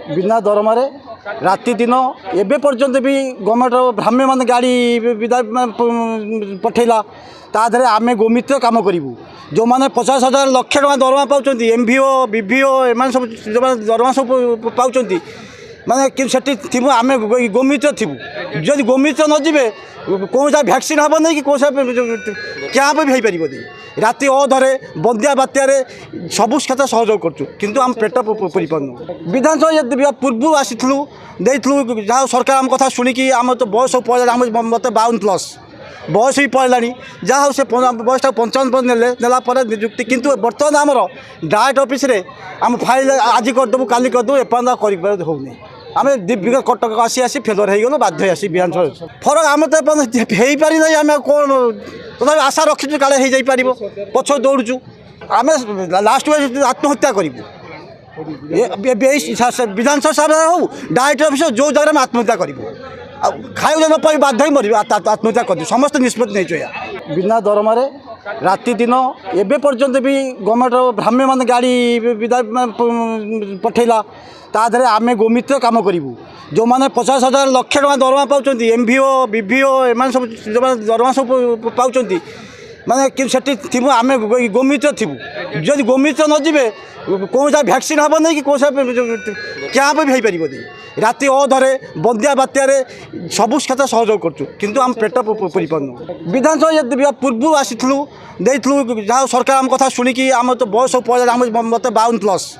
बिना दरमार राति दिन एवं पर्यंत भी गवर्नमेंट भ्राम्य मान गाड़ी पठेला ताधे आम गोमित्र कम करूँ जो मैंने 50,000 लक्ष टका दरमा पाँच MVO BVO एम सब दरमा सब पाँच माने कि आम गोमित्र थी जदि गोमित्र नजे कौन सा भैक्सीन हम नहीं कि कौन सा कैंप भी हो पार राति अधरे बंदिया बात्यार सबू क्षेत्र सहयोग करूँ आम पेट पूरी पार्नु विधानसभा पूर्व आसीलु जहाँ सरकार आम कथा शुणिकी आम तो बयस पड़ा मत 52+ बयस भी पड़ा जहाँ से बयस 55 नेला निजुक्ति किंतु बर्तमान आमर डायरेक्ट ऑफिस रे आम फाइल आज करदेबू काली करदेबू एपर्यंत कर आम दिव्य कटक आसी आसी फेलर हो गलु बाध्य आसी विधानसभा फरक आम तो हो पारि ना आम कौन तथा आशा रखीचु काले हो जापर पछ दौड़ू आम लास्ट आत्महत्या करूँ विधानसभा सभा हो डायरेक्ट ऑफिस जो जगह आत्महत्या करूँ खाई न पाई बाध्य ही मर आत्महत्या कर समस्त निष्पत्ति नहीं बिना दरमार राति दिन एवं पर्यंत भी गवर्नमेंट भ्राम्य मान गाड़ी पठेला ताधे आम गोमित्र कम करूँ जो मैंने 50,000 लक्ष टका दरमा पाँच MVO BVO एम सब दरमा सब पाँच माने कि आम गोमित्र थी जदि गोमित्र नजे कौन सा भैक्सीन हम नहीं कि कौन सा कैंप भी हो पार राति अधरे बंदिया बात्यार सबू क्षेत्र सहयोग करूँ आम पेट पूरी पार्नु विधानसभा पूर्व आसीलु जहाँ सरकार आम कथा शुणिकी आम तो बयस पड़ा मत 52+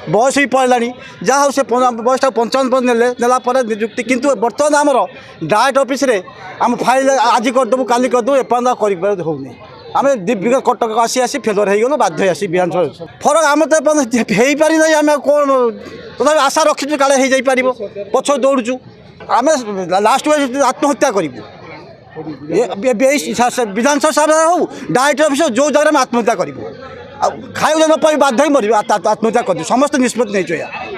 बयस भी पड़ा जहाँ से बयस 55 नेला निजुक्ति किंतु बर्तमान आमर डायरेक्ट ऑफिस रे आम फाइल आज करदेबू काली करदेबू एपर्यंत कर आम दिव्य कटक आसी आसी फेलर हो गलु बाध्य आसी विधानसभा फरक आम तो हो पारि ना आम कौन तथा आशा रखीचु काले हो जापर पछ दौड़ू आम लास्ट आत्महत्या करूँ विधानसभा सभा हो डायरेक्ट ऑफिस जो जगह आत्महत्या करूँ खाई न पाई बाध्य ही मर आत्महत्या कर समस्त निष्पत्ति नहीं